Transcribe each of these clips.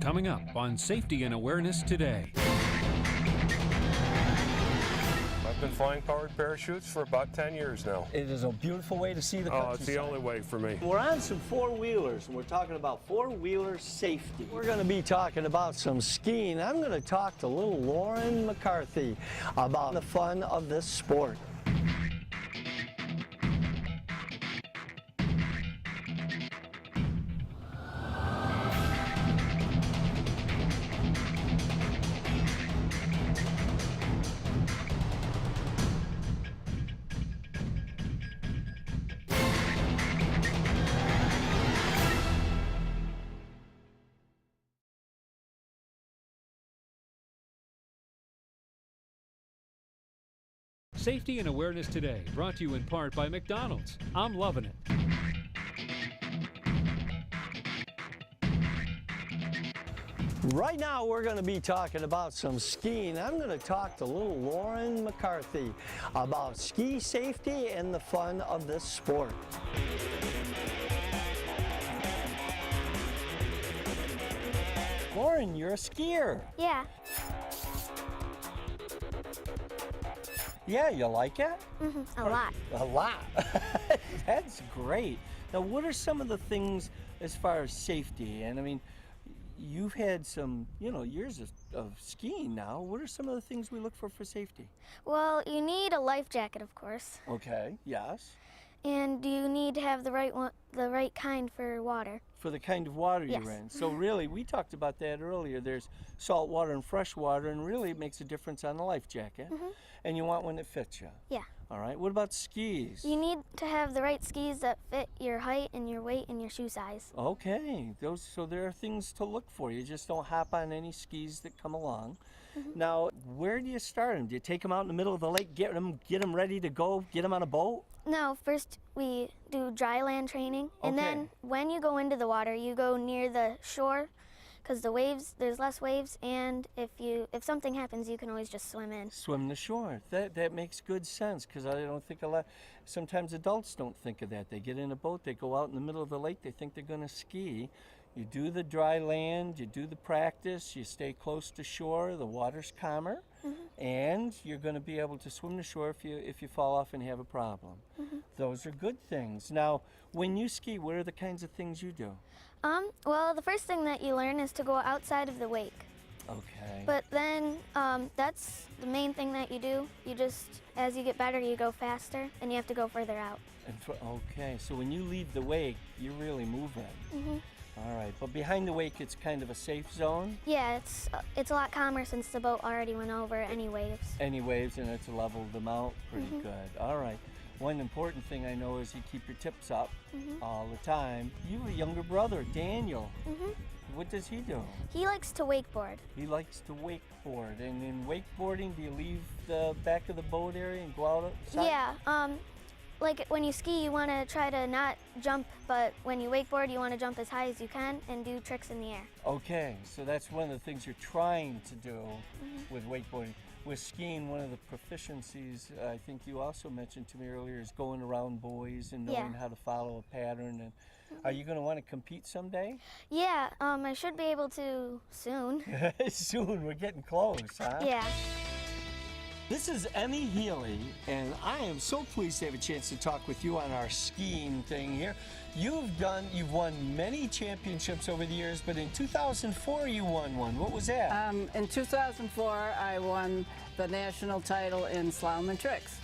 Coming up on Safety and Awareness Today. I've been flying powered parachutes for about 10 years now. It is a beautiful way to see the countryside. Oh, it's the only way for me. We're on some four-wheelers, and we're talking about four-wheeler safety. We're going to be talking about some skiing. I'm going to talk to little Lauren McCarthy about the fun of this sport. Safety and Awareness Today, brought to you in part by McDonald's. I'm loving it. Right now we're going to be talking about some skiing. I'm going to talk to little Lauren McCarthy about ski safety and the fun of this sport. Lauren, you're a skier. Yeah. Yeah, you like it? A lot. A lot. That's great. Now, what are some of the things as far as safety? And I mean, you've had some, years of skiing now. What are some of the things we look for safety? Well, you need a life jacket, of course, Okay, yes. and you need to have the right kind for water. For the kind of water Yes. you're in. So really, we talked about that earlier. There's salt water and fresh water, and really it makes a difference on the life jacket. And you want one that fits you. Yeah. All right, what about skis? You need to have the right skis that fit your height and your weight and your shoe size. Okay, so there are things to look for. You just don't hop on any skis that come along. Now, where do you start them? Do you take them out in the middle of the lake, get them ready to go, get them on a boat? No, first we do dry land training, and Okay. then when you go into the water, you go near the shore, because there's less waves, and if something happens, you can always just swim in. Swim the shore. That makes good sense, because I don't think sometimes adults don't think of that. They get in a boat, they go out in the middle of the lake, they think they're going to ski. You do the dry land, you do the practice, you stay close to shore, the water's calmer, and you're going to be able to swim the shore if you fall off and have a problem. Those are good things. Now, when you ski, what are the kinds of things you do? Well, the first thing that you learn is to go outside of the wake. Okay. But then that's the main thing that you do. You just, as you get better, you go faster, and you have to go further out. Okay, so when you leave the wake, you're really moving. All right, but behind the wake, it's kind of a safe zone? Yeah, it's a lot calmer since the boat already went over any waves. Any waves, and it's leveled them out pretty good. All right. One important thing I know is you keep your tips up all the time. You have a younger brother, Daniel. What does he do? He likes to wakeboard. He likes to wakeboard. And in wakeboarding, do you leave the back of the boat area and go out outside? Yeah, like when you ski, you want to try to not jump, but when you wakeboard, you want to jump as high as you can and do tricks in the air. Okay, so that's one of the things you're trying to do with wakeboarding. With skiing, one of the proficiencies I think you also mentioned to me earlier is going around buoys and knowing how to follow a pattern. And are you going to want to compete someday? Yeah, I should be able to soon. Soon, we're getting close, huh? Yeah. This is Emmy Healy, and I am so pleased to have a chance to talk with you on our skiing thing here. You've won many championships over the years, but in 2004 you won one. What was that? In 2004, I won the national title in slalom and tricks.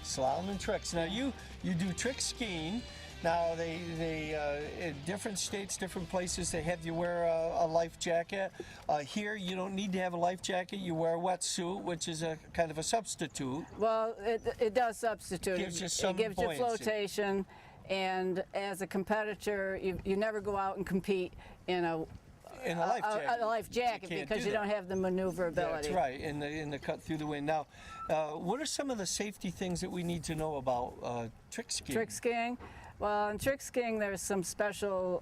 Slalom and tricks. Now you do trick skiing. Now in different states, different places, they have you wear a life jacket. Here you don't need to have a life jacket. You wear a wetsuit, which is a kind of a substitute. Well, it does substitute. It gives you some It gives buoyancy. you flotation, and as a competitor, you never go out and compete in a life jacket because you don't have the maneuverability. That's right, in the cut through the wind. Now, what are some of the safety things that we need to know about trick skiing? Trick skiing? Well, in trick skiing, there's some special,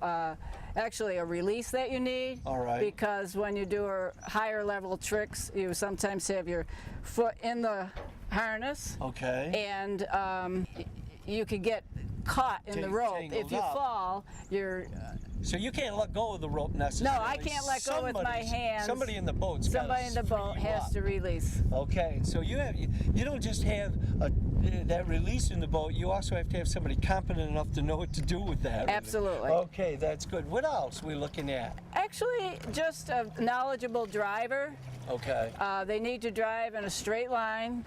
actually a release that you need. All right. Because when you do higher level tricks, you sometimes have your foot in the harness. Okay. And you could get caught in the rope. If you up. fall, you're... So you can't let go of the rope necessarily. No, I can't let go with my hands. Somebody in the boat has to release. Okay, so you don't just have that release in the boat. You also have to have somebody competent enough to know what to do with that. Absolutely. Okay, that's good. What else are we looking at? Actually, just a knowledgeable driver. Okay. They need to drive in a straight line.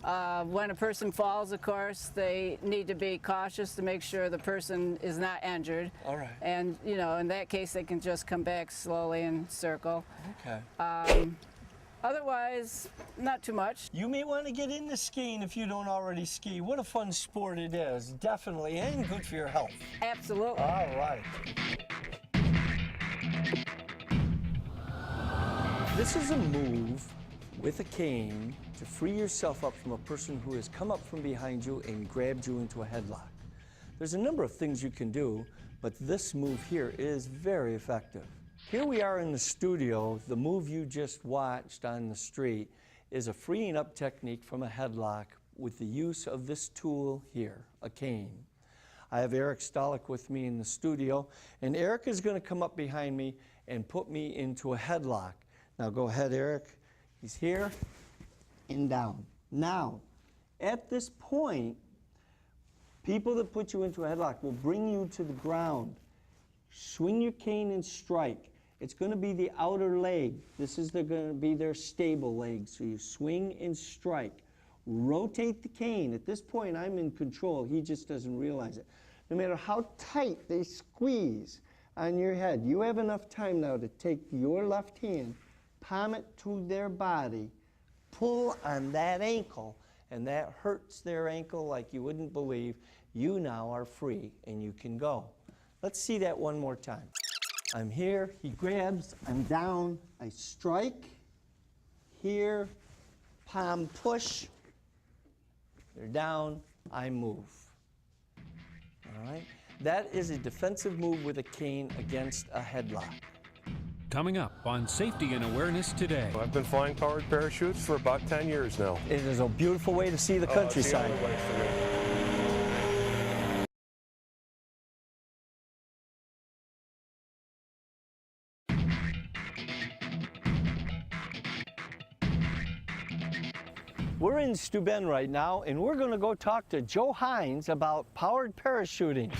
When a person falls, of course, they need to be cautious to make sure the person is not injured. All right. And, you know, in that case, they can just come back slowly and circle. Okay. Otherwise, not too much. You may want to get into skiing if you don't already ski. What a fun sport it is, definitely, and good for your health. Absolutely. All right. This is a move with a cane to free yourself up from a person who has come up from behind you and grabbed you into a headlock. There's a number of things you can do, but this move here is very effective. Here we are in the studio. The move you just watched on the street is a freeing up technique from a headlock with the use of this tool here, a cane. I have Eric Stolick with me in the studio, and Eric is going to come up behind me and put me into a headlock. Now go ahead, Eric. He's here and down. Now, at this point, people that put you into a headlock will bring you to the ground. Swing your cane and strike. It's going to be the outer leg. This is going to be their stable leg. So you swing and strike. Rotate the cane. At this point, I'm in control. He just doesn't realize it. No matter how tight they squeeze on your head, you have enough time now to take your left hand, palm it to their body, pull on that ankle, and that hurts their ankle like you wouldn't believe. You now are free and you can go. Let's see that one more time. I'm here, he grabs, I'm down, I strike, here, palm push, they're down, I move. All right? That is a defensive move with a cane against a headlock. Coming up on Safety and Awareness Today. I've been flying powered parachutes for about 10 years now. It is a beautiful way to see the countryside. It's the only way for me. We're in Steuben right now, and we're going to go talk to Joe Hines about powered parachuting.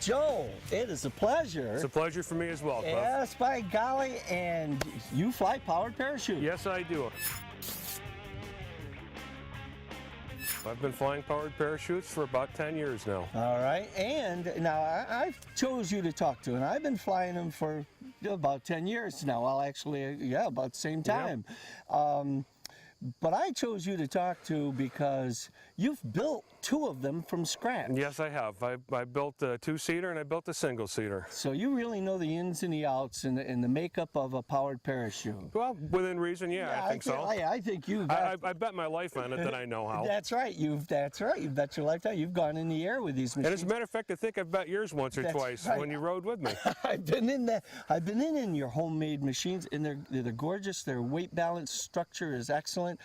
Joe, it is a pleasure. It's a pleasure for me as well, Cliff. Yes, by golly, and you fly powered parachute. Yes, I do. I've been flying powered parachutes for about 10 years now. All right, and now I chose you to talk to, and I've been flying them for about 10 years now. Well, actually, yeah, about the same time. Yep. But I chose you to talk to because you've built 2 of them from scratch. Yes, I have. I built a 2-seater and I built a single-seater. So you really know the ins and the outs and the makeup of a powered parachute. Well, within reason, yeah, I think so. I think you've I bet my life on it that I know how. That's right. That's right. You've bet your lifetime. You've gone in the air with these machines. And as a matter of fact, I think I've bet yours once or twice when you rode with me. I've been in your homemade machines, and they're gorgeous. Their weight balance structure is excellent.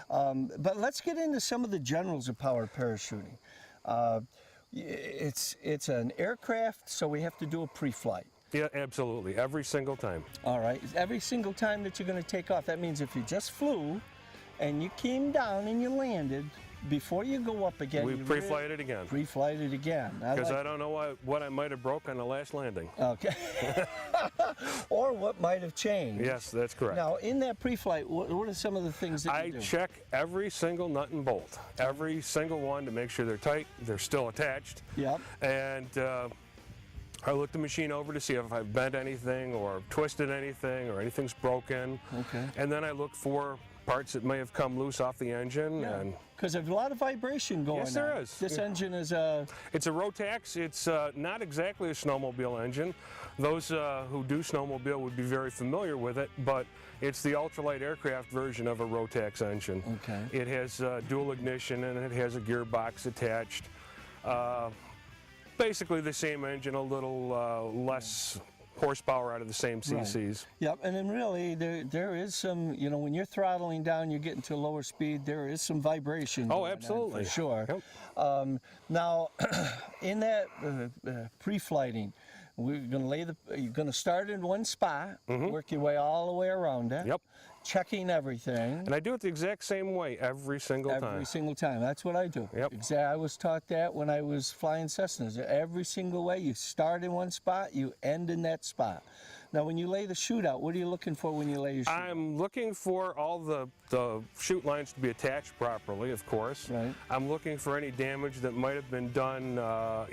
But let's get into some of the generals of powered parachuting. It's an aircraft, so we have to do a pre-flight. Yeah, absolutely. Every single time. All right. Every single time that you're going to take off. That means if you just flew and you came down and you landed, before you go up again, we pre-flight it again. Pre-flight it again. Because I don't know what I might have broke on the last landing. Okay. Or what might have changed. Yes, that's correct. Now, in that pre-flight, what are some of the things that you do? I check every single nut and bolt, every single one, to make sure they're tight, they're still attached. Yep. And I look the machine over to see if I've bent anything or twisted anything or anything's broken. Okay. And then I look for parts that may have come loose off the engine. Yeah. And because there's a lot of vibration going on. Yes, there is. This engine is a... It's a Rotax. It's not exactly a snowmobile engine. Those who do snowmobile would be very familiar with it, but it's the ultralight aircraft version of a Rotax engine. Okay. It has dual ignition and it has a gearbox attached. Basically the same engine, a little less horsepower out of the same cc's. Right. Yep, and then really there is some, you know, when you're throttling down, you're getting to a lower speed, there is some vibration. Oh, absolutely. For sure. Yep. Now, in that pre-flighting, you're going to start in one spot, work your way all the way around it. Yep. Checking everything. And I do it the exact same way every single time. Every single time. That's what I do. Yep. I was taught that when I was flying Cessnas. Every single way, you start in one spot, you end in that spot. Now, when you lay the chute out, what are you looking for when you lay your chute? I'm looking for all the chute lines to be attached properly, of course. Right. I'm looking for any damage that might have been done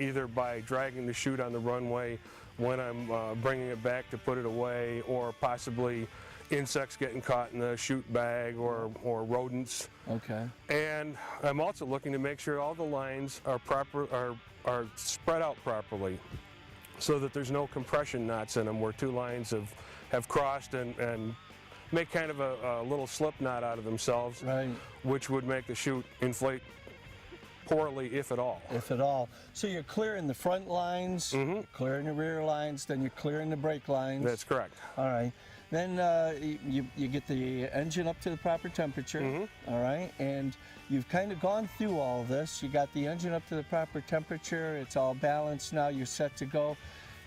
either by dragging the chute on the runway when I'm bringing it back to put it away, or possibly insects getting caught in the chute bag, or rodents. Okay. And I'm also looking to make sure all the lines are are spread out properly, so that there's no compression knots in them where two lines have crossed and make kind of a little slip knot out of themselves, right, which would make the chute inflate poorly, if at all. If at all. So you're clearing the front lines, clearing the rear lines, then you're clearing the brake lines. That's correct. All right. Then you get the engine up to the proper temperature, all right, and you've kind of gone through all this. You got the engine up to the proper temperature. It's all balanced now. You're set to go.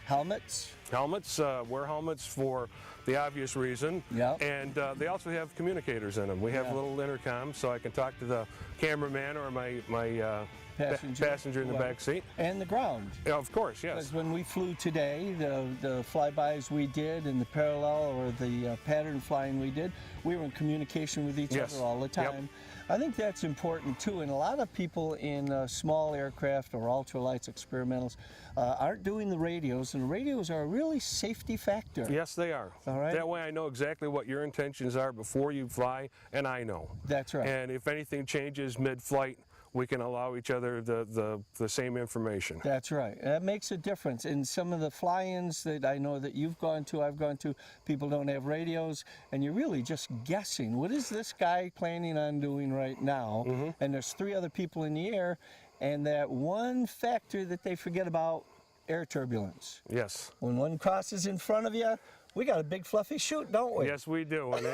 Helmets? Helmets, wear helmets for the obvious reason. Yep. And they also have communicators in them. We have a little intercom, so I can talk to the cameraman or my passenger in the back seat. And the ground. Yeah, of course, yes. Because when we flew today, the flybys we did and the parallel or the pattern flying we did, we were in communication with each other all the time. Yep. I think that's important too, and a lot of people in small aircraft or ultralights, experimentals, aren't doing the radios, and the radios are a really safety factor. Yes, they are. All right. That way I know exactly what your intentions are before you fly, and I know. That's right. And if anything changes mid-flight, we can allow each other the same information. That's right. That makes a difference. In some of the fly-ins that I know that you've gone to, I've gone to, people don't have radios, and you're really just guessing. What is this guy planning on doing right now? And there's 3 other people in the air, and that one factor that they forget about, air turbulence. Yes. When one crosses in front of you, we got a big fluffy chute, don't we? Yes, we do. And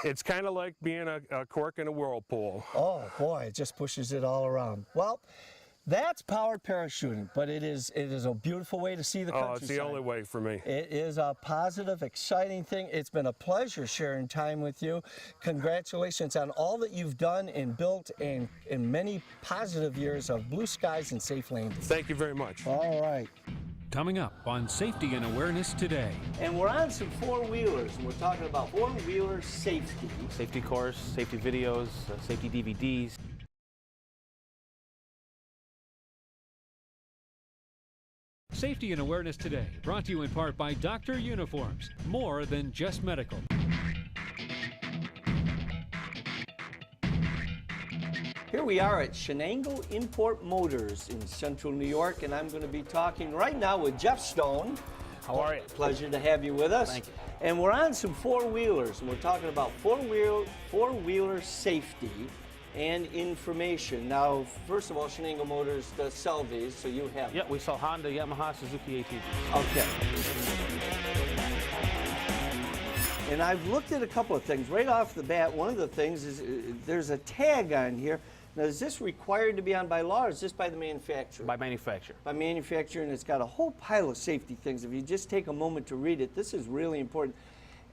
it's kind of like being a cork in a whirlpool. Oh boy, it just pushes it all around. Well, that's powered parachuting, but it is a beautiful way to see the countryside. Oh, it's the only way for me. It is a positive, exciting thing. It's been a pleasure sharing time with you. Congratulations on all that you've done and built in many positive years of blue skies and safe landing. Thank you very much. All right. Coming up on Safety and Awareness Today. And we're on some four-wheelers, and we're talking about four-wheeler safety. Safety course, safety videos, safety DVDs. Safety and Awareness Today, brought to you in part by Dr. Uniforms, more than just medical. Here we are at Shenango Import Motors in Central New York, and I'm going to be talking right now with Jeff Stone. How are you? Pleasure to have you with us. Thank you. And we're on some four-wheelers, and we're talking about four-wheeler safety and information. Now, first of all, Shenango Motors does sell these, so you have Yeah, we sell Honda, Yamaha, Suzuki ATVs. Okay. And I've looked at a couple of things. Right off the bat, one of the things is there's a tag on here. Now, is this required to be on by law, or is this by the manufacturer? By manufacturer. By manufacturer, and it's got a whole pile of safety things. If you just take a moment to read it, this is really important.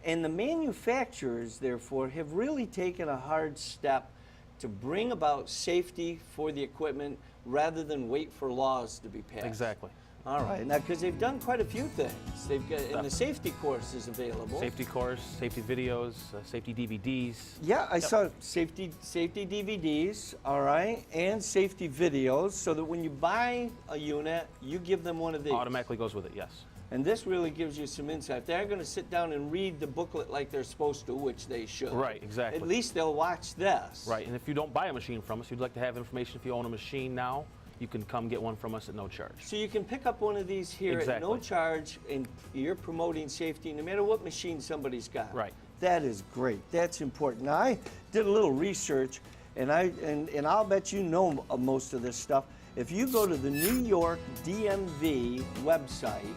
And the manufacturers, therefore, have really taken a hard step to bring about safety for the equipment rather than wait for laws to be passed. Exactly. All right, now because they've done quite a few things. They've got, and the safety course is available. Safety course, safety videos, safety DVDs. Yeah, I saw safety DVDs, all right, and safety videos, so that when you buy a unit, you give them one of these. Automatically goes with it, yes. And this really gives you some insight. They're going to sit down and read the booklet like they're supposed to, which they should. Right, exactly. At least they'll watch this. Right, and if you don't buy a machine from us, you'd like to have information if you own a machine now, you can come get one from us at no charge. So you can pick up one of these here at no charge, and you're promoting safety no matter what machine somebody's got. Right. That is great. That's important. Now, I did a little research, and I'll bet you know most of this stuff. If you go to the New York DMV website,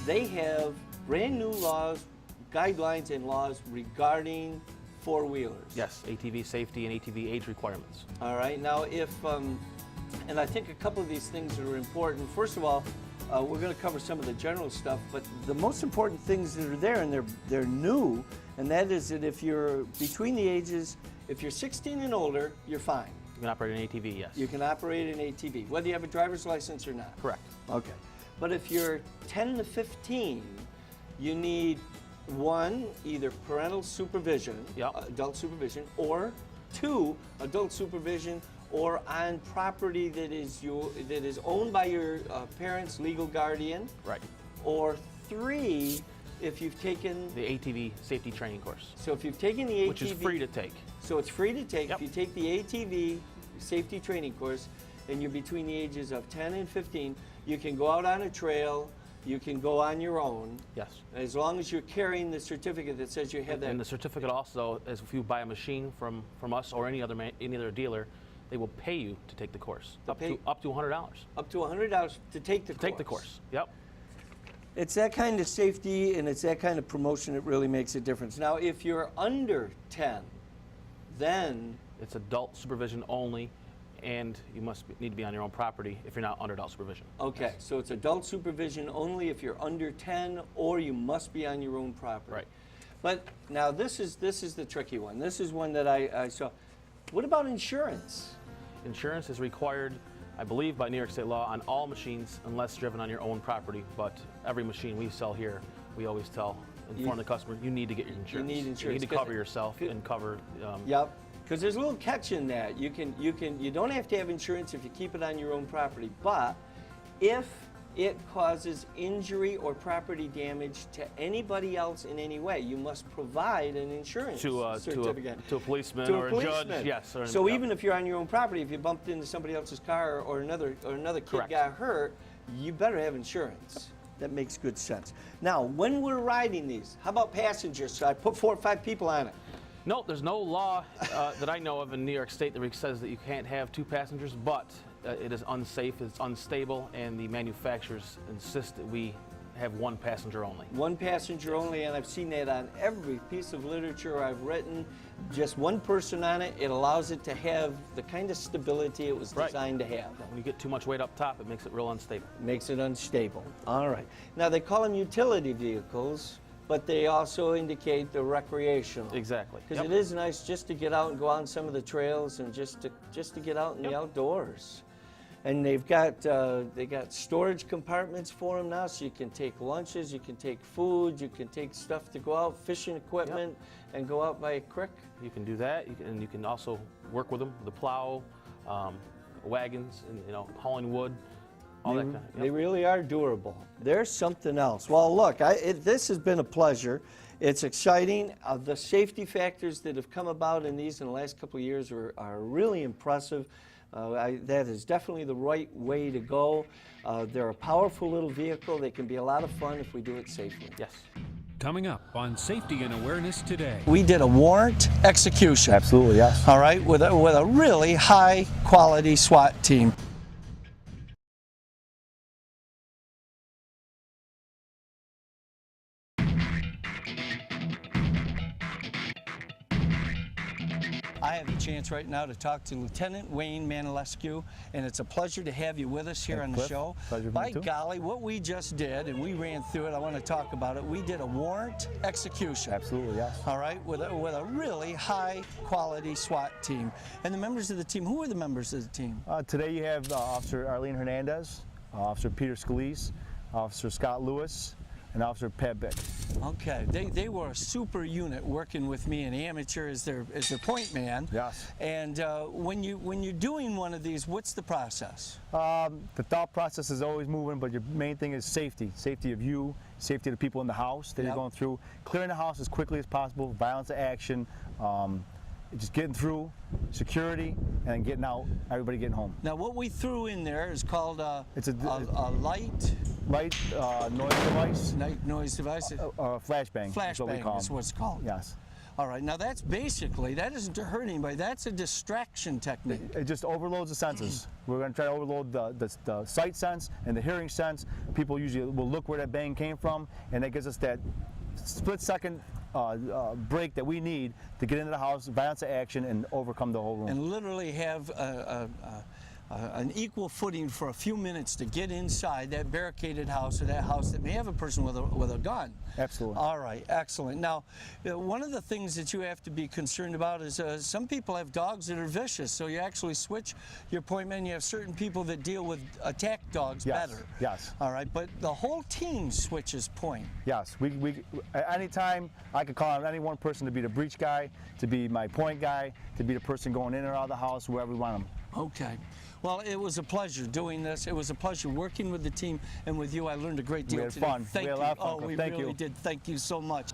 they have brand new laws, guidelines and laws regarding four-wheelers. Yes, ATV safety and ATV age requirements. All right, now if, and I think a couple of these things are important. First of all, we're going to cover some of the general stuff, but the most important things that are there, and they're new, and that is that if you're between the ages, if you're 16 and older, you're fine. You can operate an ATV, yes. You can operate an ATV, whether you have a driver's license or not. Correct. Okay. But if you're 10 to 15, you need one, either parental supervision, adult supervision, or two, adult supervision, or on property that is owned by your parents' legal guardian. Right. Or three, if you've taken the ATV safety training course. So if you've taken the ATV, which is free to take. So it's free to take. Yep. If you take the ATV safety training course, and you're between the ages of 10 and 15, you can go out on a trail. You can go on your own. Yes. As long as you're carrying the certificate that says you have that. And the certificate also, is if you buy a machine from us or any other dealer, they will pay you to take the course. Up to $100. Up to $100 to take the course. Take the course. Yep. It's that kind of safety and it's that kind of promotion that really makes a difference. Now, if you're under 10, then it's adult supervision only, and you need to be on your own property if you're not under adult supervision. Okay, yes. So it's adult supervision only if you're under 10, or you must be on your own property. Right. But now this is the tricky one. This is one that I saw. What about insurance? Insurance is required, I believe, by New York State law on all machines unless driven on your own property. But every machine we sell here, we always inform the customer, you need to get your insurance. You need insurance. You need to cover yourself and cover. Yep. Because there's a little catch in that. You don't have to have insurance if you keep it on your own property, but if it causes injury or property damage to anybody else in any way, you must provide an insurance certificate. To a policeman or a judge, yes. So even if you're on your own property, if you bumped into somebody else's car or another kid Correct. got hurt, you better have insurance. That makes good sense. Now, when we're riding these, how about passengers? So I put 4 or 5 people on it. No, there's no law that I know of in New York State that says that you can't have 2 passengers, but it is unsafe, it's unstable, and the manufacturers insist that we have 1 passenger only. 1 passenger only, and I've seen that on every piece of literature I've written. Just 1 person on it, it allows it to have the kind of stability it was designed to have. When you get too much weight up top, it makes it real unstable. Makes it unstable. All right. Now, they call them utility vehicles, but they also indicate the recreational. Exactly. Because it is nice just to get out and go on some of the trails and just to get out in the outdoors. And they've got storage compartments for them now, so you can take lunches, you can take food, you can take stuff to go out, fishing equipment, and go out by a creek. You can do that, and you can also work with them, the plow, wagons, and hauling wood. They really are durable. There's something else. Well, look, this has been a pleasure. It's exciting. The safety factors that have come about in these in the last couple of years are really impressive. That is definitely the right way to go. They're a powerful little vehicle. They can be a lot of fun if we do it safely. Yes. Coming up on Safety and Awareness Today. We did a warrant execution. Absolutely, yes. All right, with a really high quality SWAT team. I have the chance right now to talk to Lieutenant Wayne Manilescu, and it's a pleasure to have you with us here on the show. Pleasure. By golly, what we just did, and we ran through it, I want to talk about it. We did a warrant execution. Absolutely, yes. All right, with a really high quality SWAT team. And the members of the team, who are the members of the team? Today you have Officer Arlene Hernandez, Officer Peter Scalise, Officer Scott Lewis, and Officer Pat Bick. Okay, they were a super unit working with me, an amateur as their point man. Yes. And when you're doing one of these, what's the process? The thought process is always moving, but your main thing is safety. Safety of you, safety of the people in the house that you're going through. Clearing the house as quickly as possible, violence to action, just getting through, security, and getting out, everybody getting home. Now what we threw in there is called it's a light noise device. Night noise device. Flashbang. Flashbang is what we call is what it's called. Yes. All right, now that's basically, that isn't to hurt anybody, that's a distraction technique. It just overloads the senses. We're going to try to overload the sight sense and the hearing sense. People usually will look where that bang came from, and that gives us that split-second break that we need to get into the house, violence of action, and overcome the whole room. And literally have an equal footing for a few minutes to get inside that barricaded house, or that house that may have a person with a gun. Absolutely. All right, excellent. Now, one of the things that you have to be concerned about is some people have dogs that are vicious, so you actually switch your point man. You have certain people that deal with attack dogs better. Yes. All right, but the whole team switches point. Yes. We anytime I could call on any one person to be the breach guy, to be my point guy, to be the person going in or out of the house, wherever we want them. Okay. Well, it was a pleasure doing this. It was a pleasure working with the team and with you. I learned a great deal We had today. fun. Thank we had you. a lot of fun. Oh, we Thank really you. did. Thank you so much.